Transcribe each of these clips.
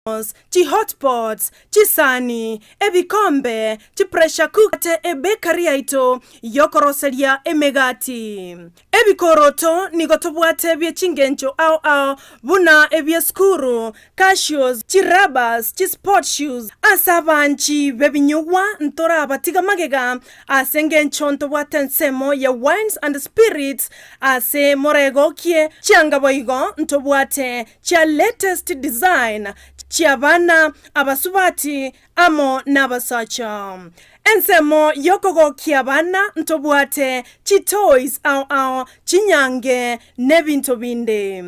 chi hotpots, chi sani, ebikombe, chi pressure cooker, bakery aito, yokoroseria emegati. Ebikoroto nigotobwate bye chingencho au buna ebye skuru, cashews, chi rubbers, chi sport shoes, asabanchi bebinyuwa ntora batiga magega, asengencho ntobwate nsemo ya wines and spirits, ase morego kie, chiangaboigo ntobwate chia latest design, chiabana abasubati amo nabasacha. Ensemo yokogo kiabana ntobwate chi toys au chinyange nebinto binde.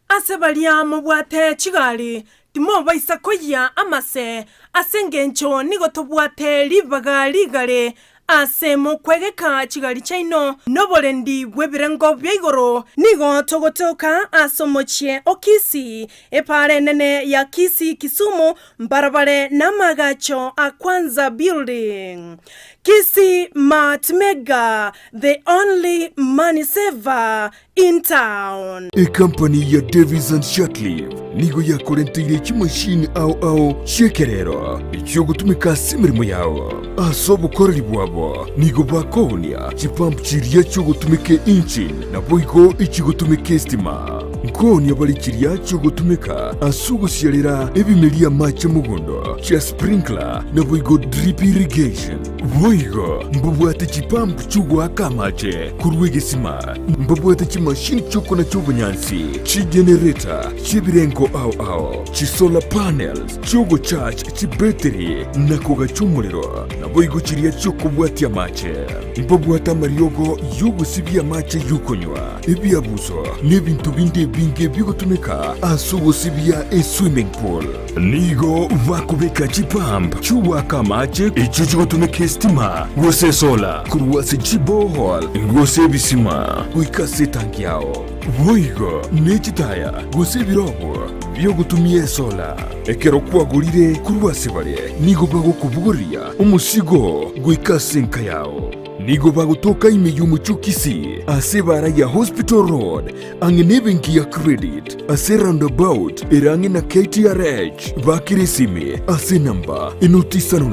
Asebalia mobwate chigali timo baisakoya amase asengencho nigotobwate libaga ligale asemo kwegeka chigali chaino nobolendi bwebirengo byaigoro nigo togotoka asomochie okisi epare nene ya kisi Kisumu mbarabare namagacho akwanza building. Kisi Mart Mega, the only money saver in town. A company ya Davis and Shortleaf nigo ya korentire chimashini au shekerero icho gutumika simirimo yawo asobo korali bwabo nigo bakonia chipamp chiriya cyo gutumike engine na boigo ichigo tumike stima nkoni abali chiriya cyo gutumika asugusyalira ebimelia mache mugondo cha sprinkler na boigo drip irrigation boigo mbubwate chipamp chugwa kamache kurwegesima mbubwate chimashini choko na chobunyansi chi generator chibirenko au chi solar panels chogo charge chi battery na koga chumuliro na boigo chiriya choko bwati amache mbubwata mariogo yugo sibia mache yukonywa ebiabuzo nebintu binde binge bigotumika asugo sibia swimming pool nigo vakubeka chipamp chuwa kamache ichucho gutumika stima gose solar kuruwase chibohol gose bisima kuikase tanki yao boigo nechitaya gose birobo byo gutumie sola ekero kwagurire kuruwase bare nigo bagokubuguria umusigo guikase nka yao nigo bagutoka imeyumu chukisi ase bara ya hospital road angenebenki ya credit ase roundabout erange na KTRH bakirisime ase namba inotisano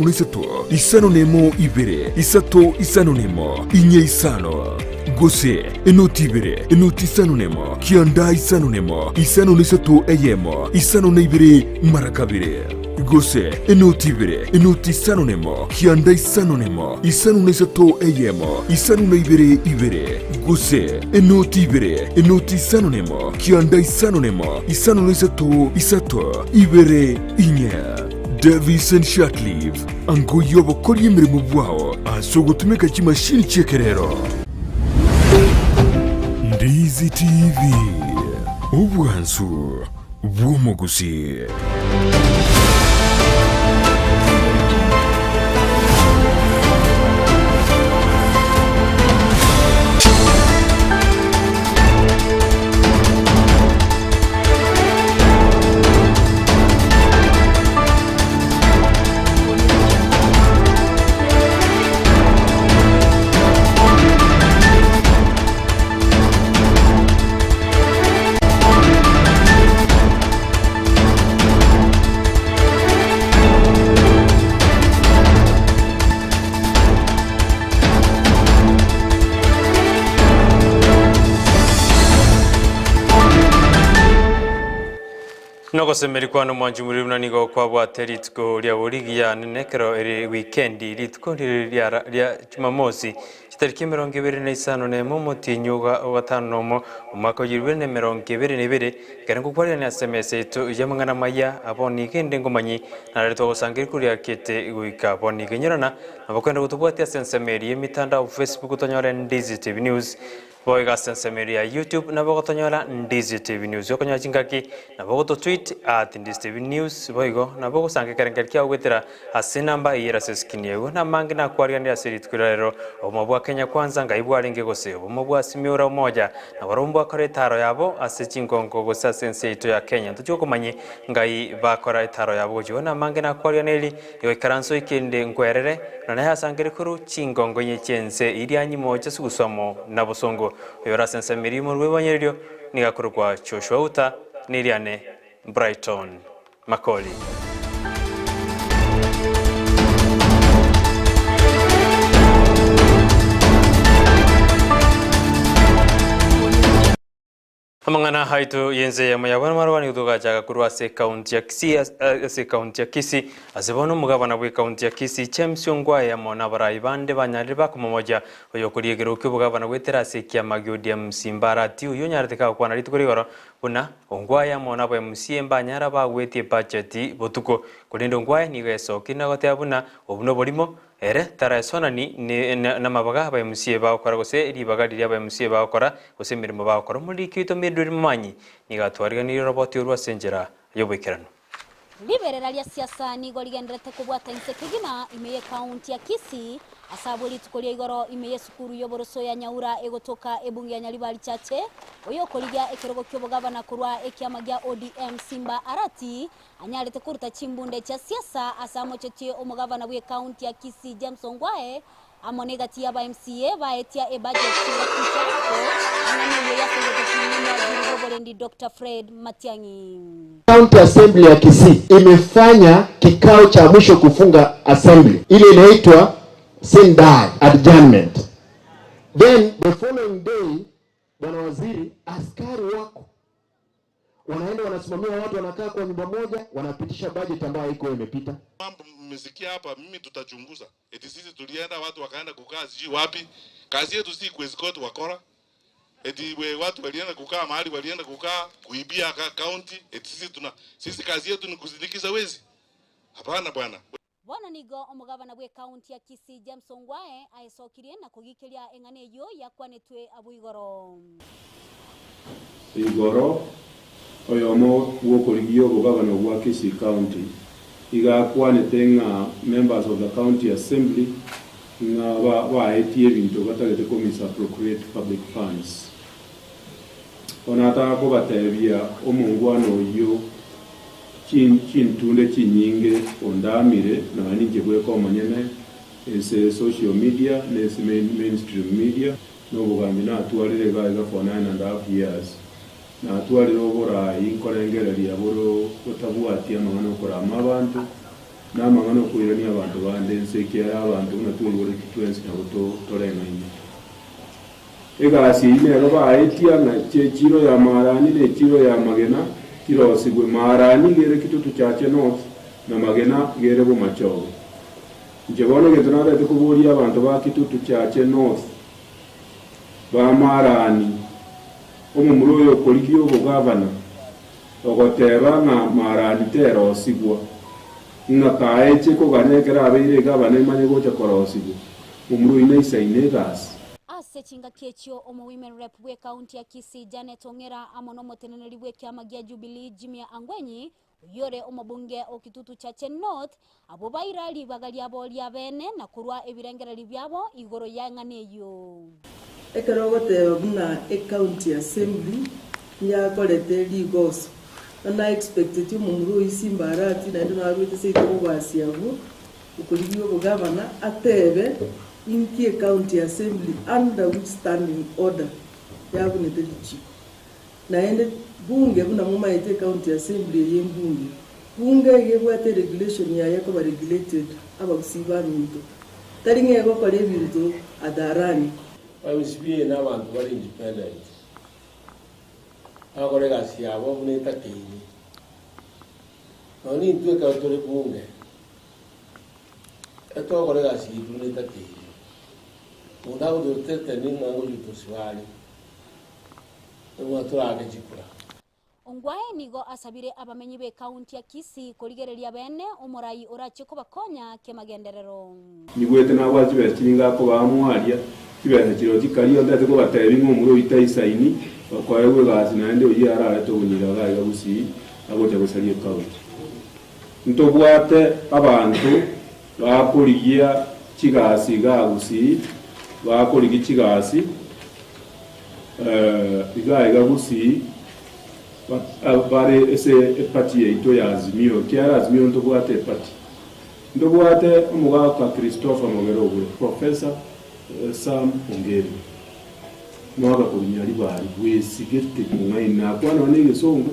nesato isano nemo ibere isato isano nemo inye isano gose enotibere enotisano nemo kianda isano nemo isano nesato eyemo isano neibere marakabire gose enotibere enotisano nemo kianda isano nemo isano nesato eyemo isano neibere ibere gose enotibere enotisano nemo kianda isano nemo isano nesato isato ibere inye. Davis and Shortleaf ango yobo kori imirimo bwao asogotumika chimashini chekerero. Ndizi TV ubwansu bw'umuguzi. Noko semerikwano mwanju muri nigo kwa bwateritko lya burigiya nenekero eri weekend litko lya Jumamosi kitariki 25 nemo motinyuga watanomo umwaka wa 2022 garango kwari na SMS eto yamangana Amayia aboni kende ngomanyi nareto gusangiri kuri akete guika aboni kenyerana abakwenda gutubwati sensemeri emitanda Facebook tonyora Ndizi TV News boiga sensemeri ya YouTube nabo tonyora Ndizi TV News yokonya chingaki nabo tweet @Ndizi TV News boigo nabo gusange karengeri gwetera ase namba ira seskiniego na mangi na kwaria ndi asirit kurero omobwa Kenya kwanza ngaibwa renge gose omobwa simiora moja na barombo kore taro yabo ase chingongo gosa sense ito ya Kenya tuchoko manye ngai bakora taro yabo jona mangi na kwaria neli yo karanso ikende ngwerere na ya sangere kuru chingongo nyechense iri anyimo chasugusomo na bosongo yora sense mirimo rwebanyeryo nigakorwa choshwa uta niriane Brighton Makoli. Amangana haitu Ensa Eyemo yabona marwani utugachaga kurwa se county ya Kisii asebono mugabana bwe county ya Kisii James Eyemo na baraibande banyari bakumomoja oyokuriye geruke bugabana bweterase kya magyodia msimbarati uyo nyarteka kwana ritukuri buna Eyemo na bwe msiemba nyara bagwetie budget botuko kurindo Ongwae ni gesoki na gote buna obuno bolimo ere tarasonani na mabaga ba MC bakora gose ribaga rya ba MC bakora gose mirimo bakora muri kito miduri manyi nigatwarira ni robot yorwa senjera yobekerano liberera lya siasa nigo ligenderete kubwata insekegina imeye county ya Kisii asabuli tukolia igoro imeye sukuru yoboroso ya Nyaura egotoka ebunge ya Nyalibali chache oyo koligia ekerogo kyobo gavana kurwa ekyama gya ODM Simba Arati anyalete kuruta chimbunde cha siasa asamo cheche omugavana bwe county ya Kisii James Ongwae amonegati ya ba MCA baetia e budget ya kichako ananiyo ya kuletekinya Dr. Fred Matiang'i. County Assembly ya Kisii imefanya kikao cha mwisho kufunga assembly. Ile inaitwa Sendai adjournment. Then the following day bwana waziri askari wako wanaenda wanasimamia watu wanakaa kwa nyumba moja wanapitisha budget ambayo iko imepita. Mambo mmesikia hapa mimi tutachunguza. Eti sisi tulienda watu wakaenda kukaa sijui wapi. Kazi yetu si kuescort wakora. Eti watu walienda kukaa mahali walienda kukaa kuibia county. Eti sisi kazi yetu ni kusindikiza wezi. Hapana bwana. Bwana nigo omugavana bwe county ya Kisii James Ongwae aisokirie na kugikiria engane yo yakwanetwe abuigoro. Igoro oyomo wokorigio gavana wa Kisii County igakwanete nga members of the county assembly nga baetie bintu batagete komisa appropriate public funds onata ko batebia omungwano yo kintunde kinyinge ondamire na ninge bweko manyene ese social media nese mainstream media no bugambi na atwarire gaga for 9.5 years na atwarire obora inkorengereria boro otabwatia amangano okora amabantu na amangano okwirania abantu bande nsekera abantu na tuwore kitwensi na buto torengaine egasi ine roba etia na chiro ya marani ne chiro ya magena kiro sigwe marani gere kitutu chache north na magena gere bo machogo njebono getonara tukuburia abantu ba kitutu chache north ba marani omumuroyo koligio bo governor ogoteba na marani tero sigwa nga kaeche ko ganekera abeire governor manye gocha korosigwa umuro ine isaine gas Sechinga kechio omo women rep bwe county ya Kisii Janet Ongera amono moteneneri bwe kyama gya Jubilee Jimia Angwenyi yore omobunge okitutu cha North abo bairali bagali abo lya bene na kurwa ebirengereri byabo igoro yangane yo ekerogote buna county assembly ya kolete ligos na expected umuru isimba arati na ndo narwete se kubasi yabo ukulibyo bugavana atebe in the county assembly under which standing order yabu ne delichi na ende bunge buna muma ite county assembly yembunge bunge yebwate regulation ya yako regulated abakusiba minto taringe go kore bintu adarani abisibiye n'abantu bari independent akore gasi yabo muneta kini noni ntwe ka tore bunge eto akore gasi muneta kini Mudau do tete ni mango jutoswali. Mwatura agejikura. Ongwae nigo asabire abamenyi be county ya Kisii koligereria bene omorai orache ko bakonya kemagenderero. Nigwete na waji beshinga ko bamwalia kibene kiro kikali ondate ko batebi ngomuro itayisaini kwa yewe gazi na ende oyi ara to bunyira ga gusi agote gusaliye county. Ntobwate abantu bakoligia kigasi ga gusi bakora igikigasi igaiga gusi bare ese party yeito ya Azimio kiara Azimio ndobwate party ndobwate umugaka Christopher Mogerogwe Professor Sam Ongeri mwaga kunyari bari wesigete kumwaina kwana nige songo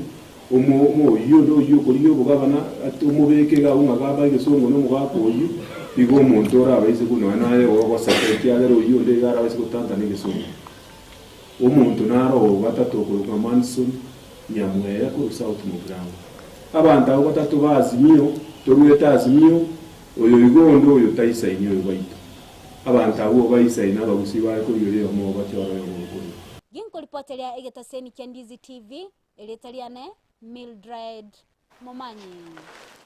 omo yo koriyo bugabana atumubeke ga unga gaba igesongo no mugako oyu igo omonto ora abaise kuno naye ogo saketi agero oyu nde gara abaise kutanta n'igesongo omonto naro batatu okuruka Manson nyamweya ku South Mugirango abantu abo batatu bazimio torweta azimio oyo igondo oyo taisa inyo baito abantu abo baisa ina bagusiba ko yuri omo batyara yo ngoro ginko ripotelya egetaseni kya Ndizi TV eletaliane Mildred Momanyi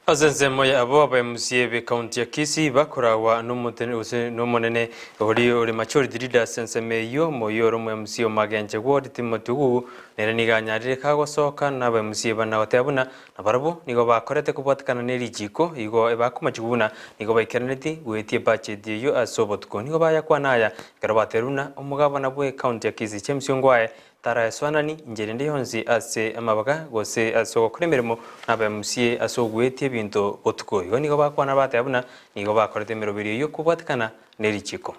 azenze moya abo abamusiye be county ya Kisii bakorawa n'umunene uri majority leader sense meyo moyoro mu MCO magenje ward timotugu neraniganyarire kagosoka n'abamusiye bana batabuna nabarabo nigo bakorete kubatakana nerijiko igo bakumajibuna nigo baikeraneti wetie budget yo asobotko nigo bayakwanaya garabateruna umugabo nabwe county ya Kisii chemsyongwae tara swanani njerende yonzi ase amabaga gose aso kuremeremo n'abamusiye asogwetie bintu botuko igo nigo bakwana batabuna nigo bakorete merobiri yo kubatakana nerijiko.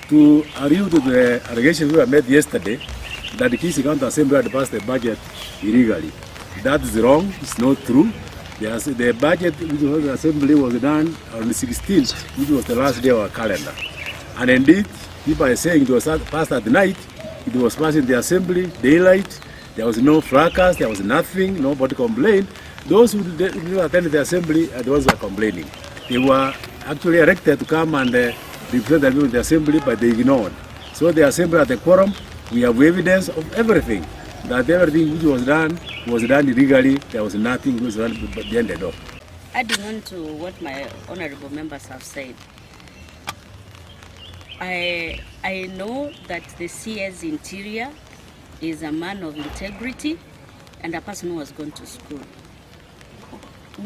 To allude to the allegations we made yesterday that the Kisii County Assembly had passed the budget illegally. That is wrong. It's not true. The budget which was the assembly was done on the 16th, which was the last day of our calendar. And indeed, people are saying it was passed at night. It was passed in the assembly, daylight. There was no fracas. There was nothing. Nobody complained. Those who attended the assembly are the ones who are complaining. They were actually elected to come and represent the people in the assembly, but they ignored. So the assembly at the quorum, we have evidence of everything. That everything which was done illegally. There was nothing which was done behind the door. Adding on to what my honorable members have said, I know that the CS Interior is a man of integrity and a person who has gone to school.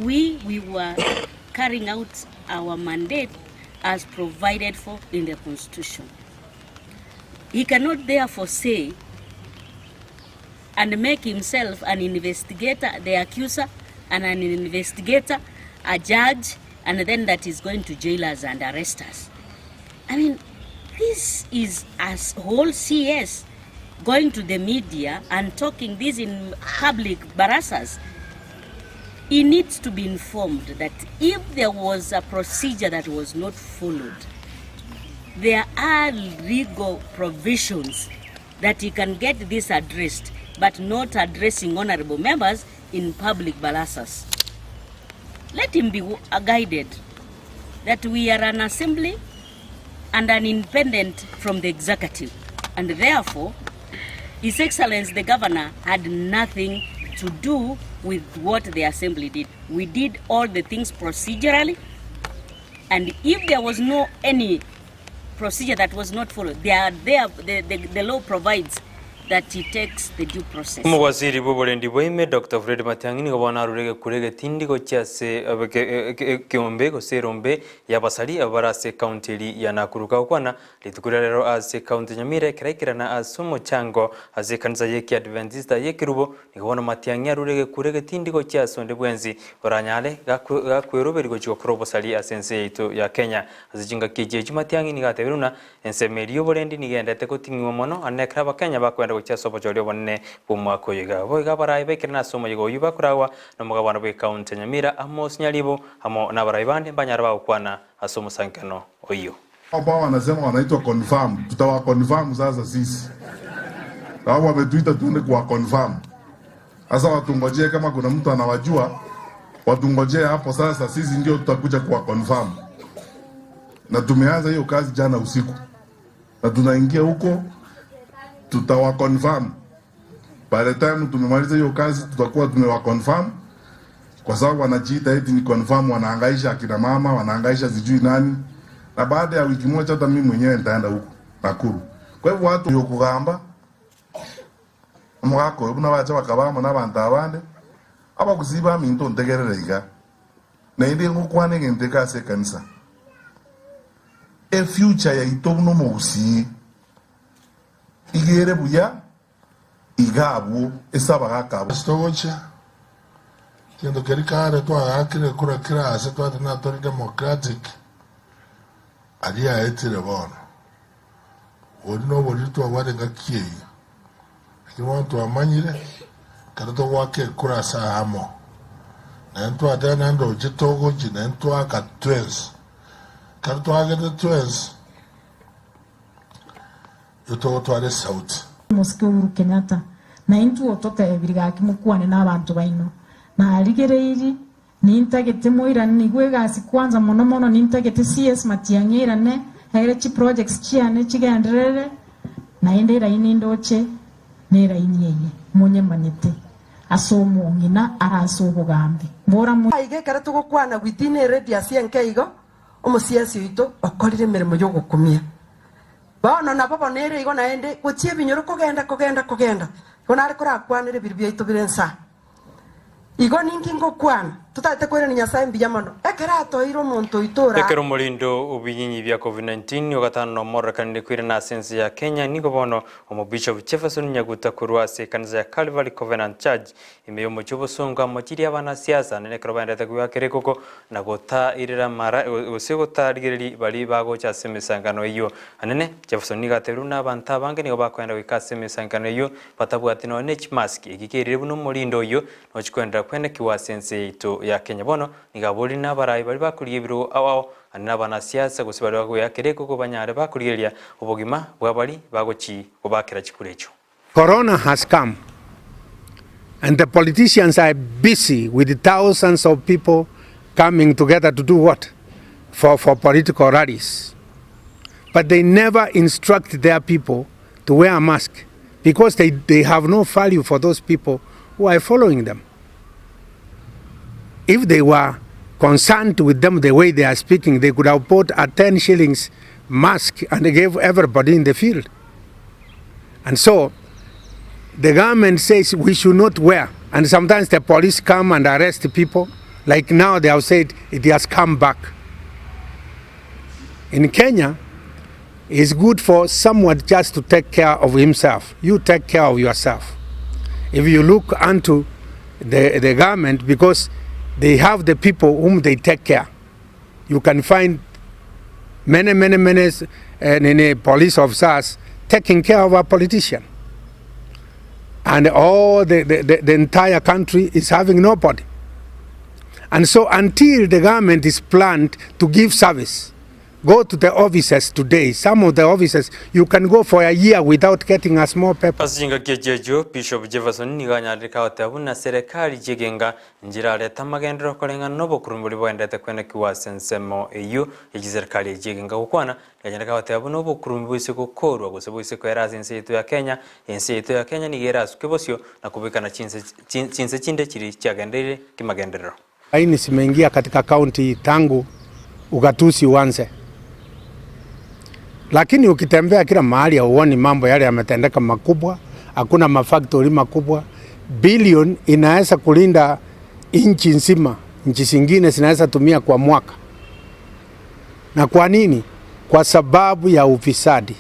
We were carrying out our mandate as provided for in the Constitution. He cannot therefore say and make himself an investigator, the accuser, and an investigator, a judge, and then that is going to jail us and arrest us. I mean, this is as whole CS going to the media and talking this in public barassas. He needs to be informed that if there was a procedure that was not followed, there are legal provisions that he can get this addressed, but not addressing honorable members in public barassas. Let him be guided that we are an assembly and an independent from the executive, and therefore His Excellency the Governor had nothing to do with what the assembly did. We did all the things procedurally, and if there was no any procedure that was not followed, the law provides that he takes the due process. Waziri Bobolendi Boime Dr. Fred Matiang'i nigo banarurege kurege tindigo cyase kiombe go serombe yabasari abarase county ya Nakuru kwana litukura rero ase county Nyamire kiraikirana asumo chango ase kanisa yeki Adventista yekirubo nigo bona Matiang'i arurege kurege tindigo cyase onde bwenzi oranyale gakweroberigo cyo kurobosari asense ito ya Kenya azijinga kijeje Matiang'i nigateberuna ensemerio Bolendi nigendete ko tingiwa mono anekra bakenya bakwenda cha sopo jolio bonne bumwa ko yiga boiga barayi bekirana somo yigo yuba kurawa no mugabana be county Nyamira Amos Nyalibo hamo na barayi bande banyaraba ukwana asomo sankano oyo ambao wanasema wanaitwa confirm, tutawa confirm sasa sisi hao wametuita tuende kwa confirm. Sasa watungojee, kama kuna mtu anawajua watungojee hapo. Sasa sisi ndio tutakuja kwa confirm, na tumeanza hiyo kazi jana usiku na tunaingia huko tutawa confirm. By the time tumemaliza hiyo kazi tutakuwa tumewa confirm, kwa sababu wanajiita eti ni confirm, wanahangaisha akina mama, wanahangaisha sijui nani, na baada ya wiki moja hata mimi mwenyewe nitaenda huko Nakuru. Kwa hivyo watu yo kugamba mwako buna bacha bakabamo n'abantu abande aba kuziba minto ntegererega na indi ngukwane ngenteka se kanisa e future ya itobuno mugusi igere buya igabu esaba gakabo stogocha tiendo kerikare to akire kura kirase to na to democratic alia etire bona wodino wodito wade ngakie kiwanto amanyire Karato wake kura sa amo. Na ntu adana ndo jitogo jina ntu aka twins. Karato aka the twins. Yuto tware sauti. Mosque Uhuru Kenyatta. Na intu otoka ebiriga kimukwane n'abantu baino. Na aligereiri nintagete moirani gwegasi kwanza mono nintagete CS matiangirane haire chi projects chiane chigendrere na endera inindoche nera inyeye monye manete asomo ngina arasobo gambi bora mu aige karato gukwana within radius yenkeigo omusiasi wito okorire mirimo yo gukumia bono na babo nere igo naende guchie binyoro kugenda kona ari kurakwanire biribyo ito birensa igo ningingo kwana tutate kwera ni nyasaye mbiyamano ekerato iro muntu itora ekero murindo ubinyinyi bya COVID-19 yogatano morra kandi kwira na sense ya Kenya niko bono omubisho Jefferson Nyaguta kurwase kanza ya Calvary Covenant Church imeyo muchobo songa motiri abana siasa nene krobandete kwakere koko na gota irira mara usegota rigeri bali bago cha semisangano iyo anene Jefferson nigateruna banta bange nigo bakwenda wikase semisangano iyo batabwati no nech mask igikerire buno murindo iyo no chikwenda kwenda kiwa sense ito ya Kenya bono nigabuli na barayi bali bakuriye biro awo anabana siasa gusibali bago yakere koko banyare bakuriyeria ubugima bwabali bagochi kubakira chikurecho. Corona has come and the politicians are busy with the thousands of people coming together to do what? For political rallies. But they never instruct their people to wear a mask because they have no value for those people who are following them. If they were concerned with them the way they are speaking, they could have bought a 10 shillings mask and they gave everybody in the field. And so the government says we should not wear. And sometimes the police come and arrest people. Like now they have said it has come back. In Kenya, it's good for someone just to take care of himself. You take care of yourself. If you look unto the government, because they have the people whom they take care. You can find many police officers taking care of a politician. And all the entire country is having nobody. And so until the government is planned to give service, go to the offices today. Some of the offices, you can go for a year without getting a small paper. Asinga kejejo Bishop Jefferson niganyarika watabuna serikali jegenga njira leta magendero kolenga nobo kurumbuli bwendete kwene kiwa sensemo eyo serikali jegenga kukwana yanyarika watabuna nobo kurumbuli sikukorwa gusebu isikwera ensi yetu ya Kenya nigera sukebosyo na kubikana chinse chinde chiri chagendere kimagendero. Aini simeingia katika county tangu ugatusi uanze. Lakini ukitembea kila mahali huoni mambo yale yametendeka makubwa, hakuna mafactory makubwa. Bilioni inaweza kulinda nchi nzima, nchi zingine zinaweza tumia kwa mwaka. Na kwa nini? Kwa sababu ya ufisadi.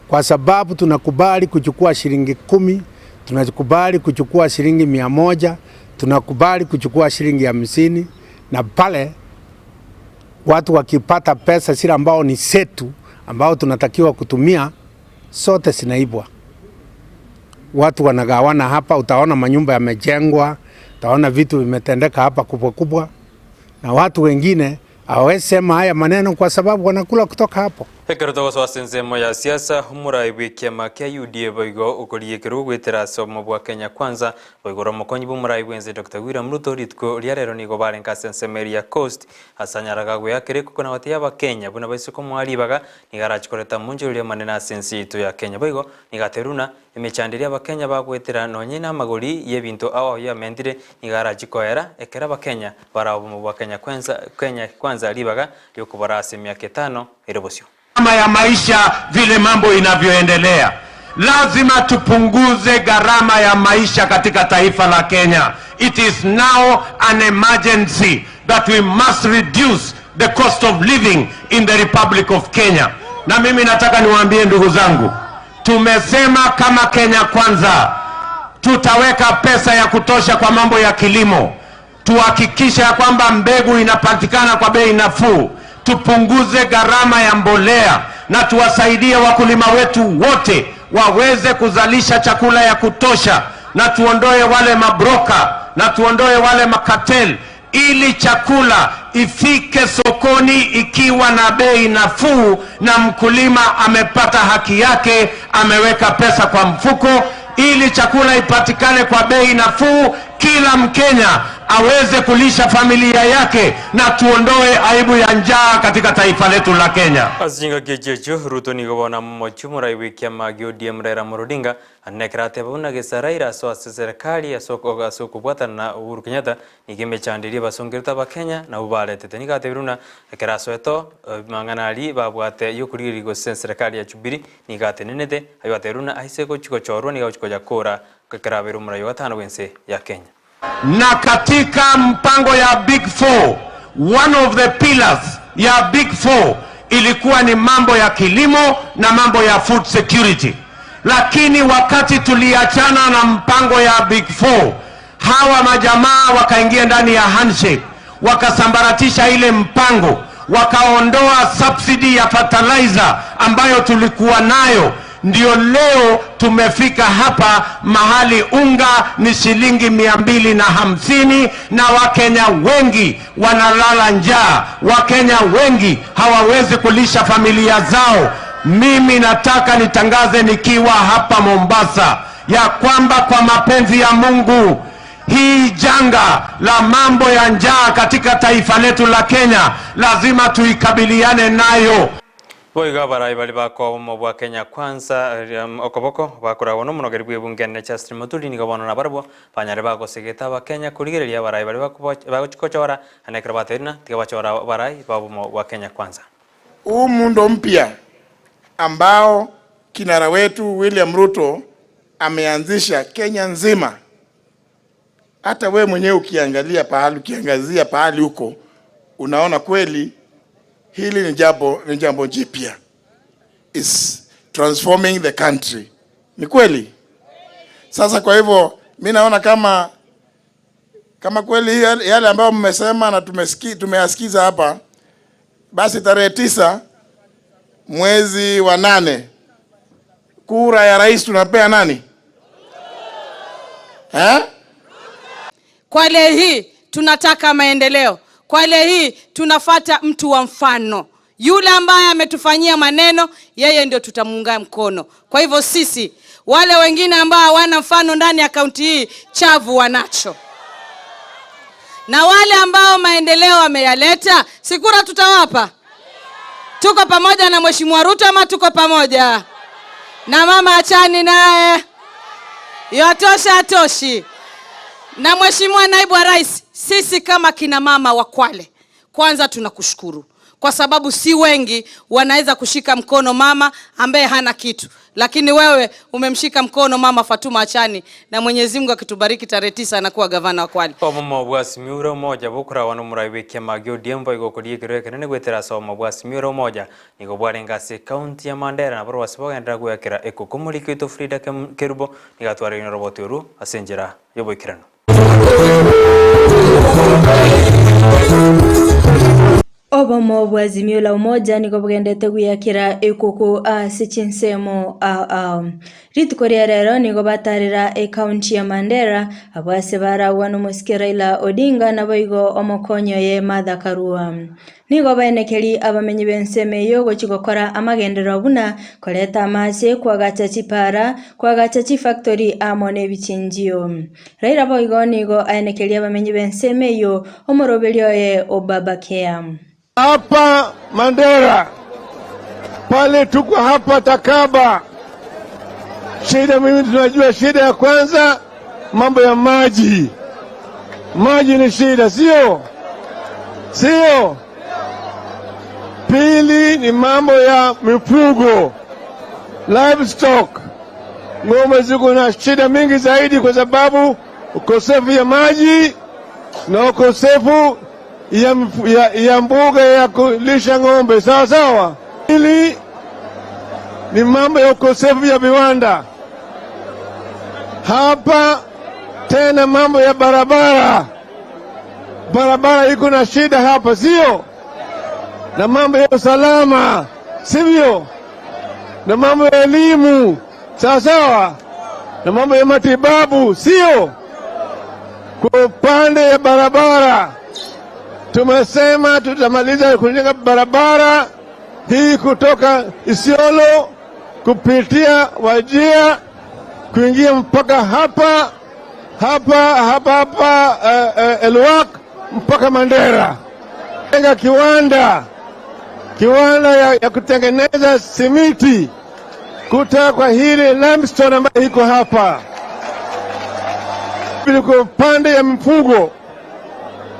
Kwa sababu tunakubali kuchukua shilingi 10, tunakubali kuchukua shilingi 100, tunakubali kuchukua shilingi 50 na pale watu wakipata pesa sila ambao ni setu ambao tunatakiwa kutumia sote zinaibwa. Watu wanagawana hapa, utaona manyumba yamejengwa, utaona vitu vimetendeka hapa kubwa na watu wengine hawezi sema haya maneno kwa sababu wanakula kutoka hapo. Hekeroto kwa sensemo ya siasa humuraibu kiama kia UDA boigo ukoliye kirugu itiraso mwa Kenya kwanza boigo romokonyi bumuraibu enze Dr. William Ruto ritko liarero nigo barenka sensemeri ya Coast asanyaraga gwe yakere kuko na watia ba Kenya buna baisiko mwalibaga nigarachikoreta munjo lya manena sensi itu ya Kenya boigo nigateruna imechandiria ba Kenya bagwetera nonye na magori yebinto aho ya mendire nigarachikoera ekera ba Kenya barabo mwa Kenya kwanza libaga yokubara asemia 5 irobosyo. Gharama ya maisha vile mambo inavyoendelea, lazima tupunguze gharama ya maisha katika taifa la Kenya. It is now an emergency that we must reduce the cost of living in the Republic of Kenya. Na mimi nataka niwaambie ndugu zangu, tumesema kama Kenya kwanza tutaweka pesa ya kutosha kwa mambo ya kilimo, tuhakikisha kwamba mbegu inapatikana kwa bei nafuu, tupunguze gharama ya mbolea na tuwasaidie wakulima wetu wote waweze kuzalisha chakula ya kutosha na tuondoe wale mabroka na tuondoe wale makatel, ili chakula ifike sokoni ikiwa na bei nafuu na mkulima amepata haki yake, ameweka pesa kwa mfuko, ili chakula ipatikane kwa bei nafuu, kila Mkenya aweze kulisha familia yake, na tuondoe aibu ya njaa katika taifa letu la Kenya. Azinga gejejo Ruto ni gobona mochumura iwikia magio Raila Odinga anekrate buna gesaraira so serikali asoko asoko bwata na Uhuru Kenyatta nikimechandiria basongirta ba Kenya na ubalete tenika tebiruna keraso eto manganali babwate yokuriri go serikali ya Jubilee nigate nenete ayoteruna aiseko chiko chorwa ni chiko jakora kekeraberu murayo gatano wense ya Kenya. Na katika mpango ya Big Four, one of the pillars ya Big Four ilikuwa ni mambo ya kilimo na mambo ya food security. Lakini wakati tuliachana na mpango ya Big Four, hawa majamaa wakaingia ndani ya handshake, wakasambaratisha ile mpango, wakaondoa subsidy ya fertilizer ambayo tulikuwa nayo. Ndio leo tumefika hapa mahali unga ni shilingi 250 na Wakenya wengi wanalala njaa. Wakenya wengi hawawezi kulisha familia zao. Mimi nataka nitangaze nikiwa hapa Mombasa ya kwamba kwa mapenzi ya Mungu, hii janga la mambo ya njaa katika taifa letu la Kenya lazima tuikabiliane nayo. Boiga barai bali bako mobwa Kenya kwanza okoboko bakora wono monogeri bwebungene Justin Mutuli ni gabona na barbo panyare bako segeta ba Kenya kurigereria barai bali bako chikochora anekra baterina tigabachora barai babo mobwa Kenya kwanza. Huu muundo mpya ambao kinara wetu William Ruto ameanzisha Kenya nzima, hata we mwenyewe ukiangalia pahali, ukiangazia pahali huko, unaona kweli hili ni jambo jipya. Is transforming the country. Ni kweli? Sasa kwa hivyo mimi naona kama kweli yale ambayo mmesema na tumeyasikiza hapa, basi tarehe 9 mwezi wa 8 kura ya rais tunapea nani? Kwa leo hii tunataka maendeleo. Kwa leo hii tunafata mtu wa mfano. Yule ambaye ametufanyia maneno, yeye ndio tutamuunga mkono. Kwa hivyo sisi, wale wengine ambao hawana mfano ndani ya kaunti hii, chavu wanacho. Na wale ambao maendeleo wameyaleta, sikura tutawapa. Tuko pamoja na Mheshimiwa Ruto ama tuko pamoja? Na mama achani naye. Yatosha atoshi. Na Mheshimiwa Naibu wa Rais, sisi kama kina mama wa Kwale, kwanza tunakushukuru. Kwa sababu si wengi wanaweza kushika mkono mama ambaye hana kitu. Lakini wewe umemshika mkono mama Fatuma Achani, na Mwenyezi Mungu akitubariki tarehe 9 anakuwa gavana wa Kwale. Mama bwasi miura moja bukura wano murai kia magio diembo igokodiye kireke nene gwetera so mabwasi miura moja niko bwarengase county ya Mandera na barwasi bagenda gwekera eko kumulika ito Frida Kerubo nigatwara ino roboti uru asenjera yoboikirano. Obomo bwazimio la umoja niko bwendete guyakira ekuku asichinsemo ritukoria rero niko batarira county ya Mandera abwase barawa no Raila Odinga na boigo omokonyo ye Martha Karua niko baenekeri abamenyi benseme yogo chigokora amagendero buna koleta amache kwagacha chipara kwagacha chi factory amone bichinjio Raila boigo niko aenekeri abamenyi benseme yo omorobelio ye Obabakea. Hapa Mandera, pale tuko hapa Takaba. Shida mimi tunajua shida ya kwanza mambo ya maji. Maji ni shida, sio? Sio. Pili ni mambo ya mifugo. Livestock. Ng'ombe ziko na shida mingi zaidi kwa sababu ukosefu ya maji na ukosefu ya mbuga ya kulisha ng'ombe, sawa sawa. Hili ni mambo ya ukosefu ya viwanda. Hapa tena mambo ya barabara. Barabara iko na shida hapa, sio? Na mambo ya usalama, sivyo? Na mambo ya elimu, sawa sawa. na mambo ya matibabu, sio? Kwa upande ya barabara tumesema tutamaliza kujenga barabara hii kutoka Isiolo kupitia Wajir kuingia mpaka hapa Elwak mpaka Mandera. Jenga kiwanda ya kutengeneza simiti kutoka kwa hili limestone ambayo iko hapa. Kwa upande ya mifugo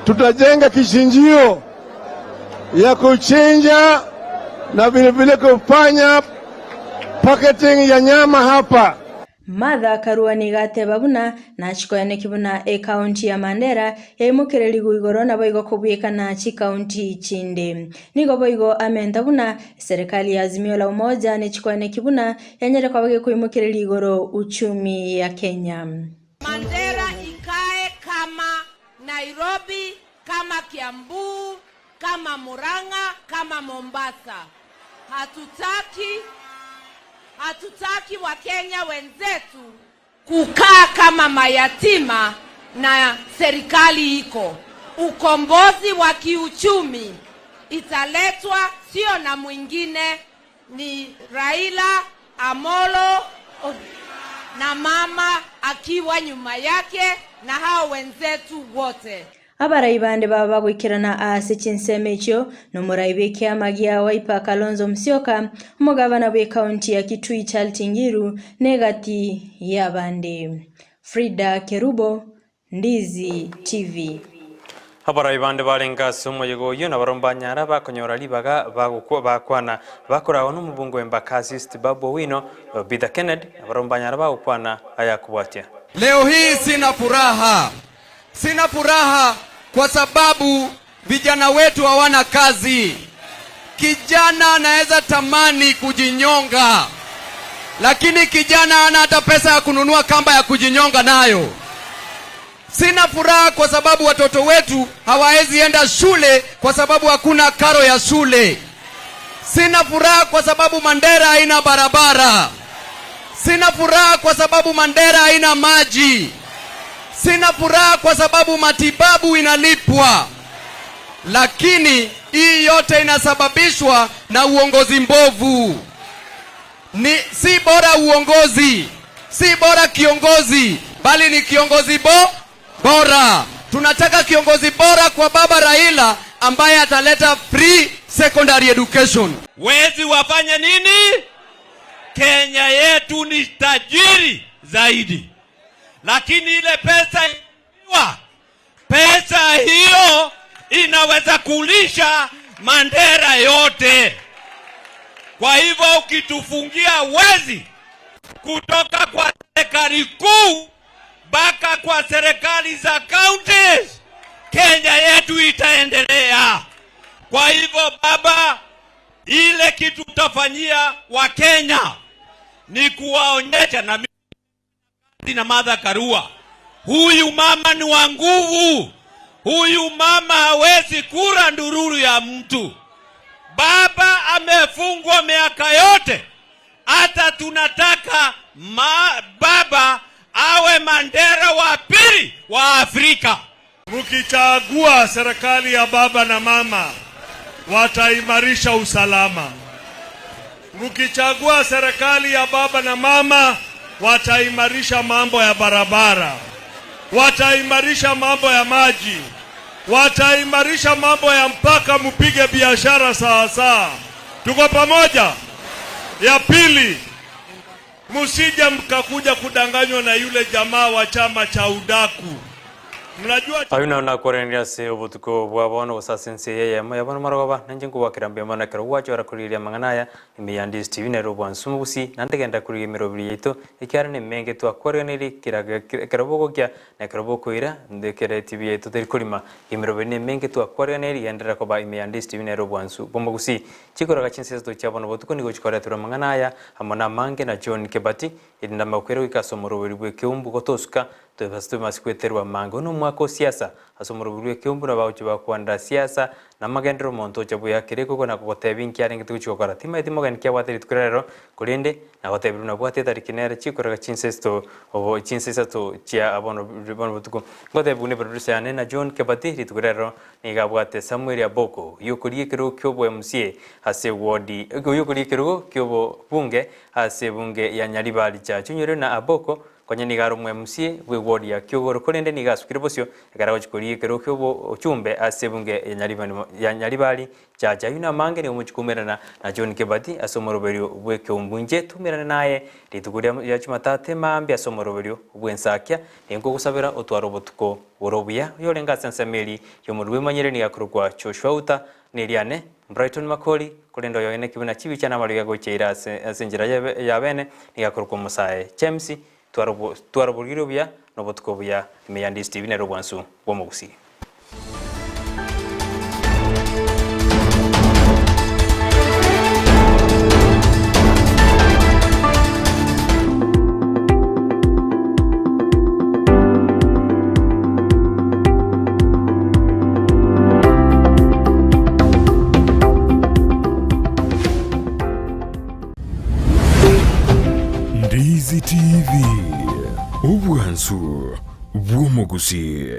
tutajenga kichinjio ya kuchinja na vile kufanya packaging ya nyama hapa. Martha Karua nigateba buna na chikoyane kibuna county ya Mandera yaimukireri guigoro na boigo kubwika na county chinde nigo boigo amenda buna serikali ya Azimio la Umoja ni chikoyane kibuna yanyere kwa bage kuimukireri igoro uchumi ya Kenya. Mandera ikae kama Nairobi, kama Kiambu, kama Murang'a, kama Mombasa. Hatutaki Wakenya wenzetu kukaa kama mayatima na serikali iko. Ukombozi wa kiuchumi italetwa sio na mwingine, ni Raila Amolo na mama akiwa nyuma yake na hao wenzetu wote. Abaraibande baba gwikirana ase chinseme ekyo nomuraibe kyamagia Wiper Kalonzo Musyoka umugabana bwe county ya Kitui Chaltingiru negati yabande. Frida Kerubo, Ndizi TV. Abaraibande barenga somo yegoyo na barombanyara bakonyora libaga bakwana bakorawo n'umubungo w'Embakasi East Babu Wino Bida Kennedy abarombanyara bakwana ayakubatia. Leo hii sina furaha kwa sababu vijana wetu hawana kazi. Kijana anaweza tamani kujinyonga, lakini kijana hana hata pesa ya kununua kamba ya kujinyonga nayo. Sina furaha kwa sababu watoto wetu hawawezi enda shule kwa sababu hakuna karo ya shule. Sina furaha kwa sababu Mandera haina barabara. Sina furaha kwa sababu Mandera haina maji. Sina furaha kwa sababu matibabu inalipwa. Lakini hii yote inasababishwa na uongozi mbovu. Si bora uongozi, si bora kiongozi, bali ni kiongozi bora. Tunataka kiongozi bora kwa baba Raila ambaye ataleta free secondary education. Wezi wafanye nini? Kenya yetu ni tajiri zaidi. Lakini ile pesa hiyo inaweza kulisha Mandera yote. Kwa hivyo ukitufungia wezi kutoka kwa serikali kuu mpaka kwa serikali za counties, Kenya yetu itaendelea. Kwa hivyo baba, ile kitu tutafanyia wa Kenya ni kuwaonyesha na Martha Karua, huyu mama ni wa nguvu. Huyu mama hawezi kura ndururu ya mtu. Baba amefungwa miaka yote. Hata tunataka baba awe Mandera wa pili wa Afrika. Mkichagua serikali ya baba na mama, wataimarisha usalama. Mkichagua serikali ya baba na mama, wataimarisha mambo ya barabara, wataimarisha mambo ya maji, wataimarisha mambo ya mpaka mpige biashara sawa. Tuko pamoja? Ya pili, msije mkakuja kudanganywa na yule jamaa wa chama cha udaku. Mnajua ayuna na korenria se obutuko bwabono Ensa Eyemo yabona maroba nanjengo wakirambe mana kero wacho rakuriria manganaya Amayia Ndizi TV ne robwansumu busi nandegenda kuri mirobiri yeto ikyarane menge twa koreneri kirabogo kya na kiraboko ira ndekere TV yeto teri kurima imirobiri ne menge twa koreneri yendera ko ba Amayia Ndizi TV ne robwansu bombo busi chikora gachinse to cyabono botuko nigo chikora tura manganaya amona mange na John Kebati idinda makwero ikasomoro bwe keumbu gotosuka tubastu masikweterwa mango no mwako siasa asomurubirwe kyombura bauchi bakwanda siasa na magendero monto chabu ya kireko kona kugotebinki aringi tuchokora tima mogan kya wateri tukrero kulinde na gotebiru na bwate tarikinere chikoraga chinsesto obo chinsesto chia abono butuko gotebune producer ane na John Kebati ritukrero ni gabwate Samuel Aboko yokuriye kero kyobo MCA ase wodi yokuriye kero kyobo bunge ase bunge ya Nyaribali cha chunyore na Aboko kwanya nigaro mwe MCA we wodi ya Kyogoro kolende nigasukire bosyo egara ochikoriye kero kyobo ochumbe ase bunge ya Nyaribali cha yuna mange ni umuchikumerana na John Kebati asomoroberio bwe kyombunje tumirana naye rituguria ya Jumatate mambi asomoroberio bwensakya engo gusabira otwaro botuko worobuya yorenga sensemeli yomurwe manyere ni gakurukwa Joshua Niliane Brighton Makoli kulendo yoene kibuna chibi cyana maluga gocheira asenjira ya bene ni gakurukwa musae James twaro burgiro bya no botuko bya imeyandi Steve ne robwansu bomugusi Ndizi TV, ubwansu bw'omugusi.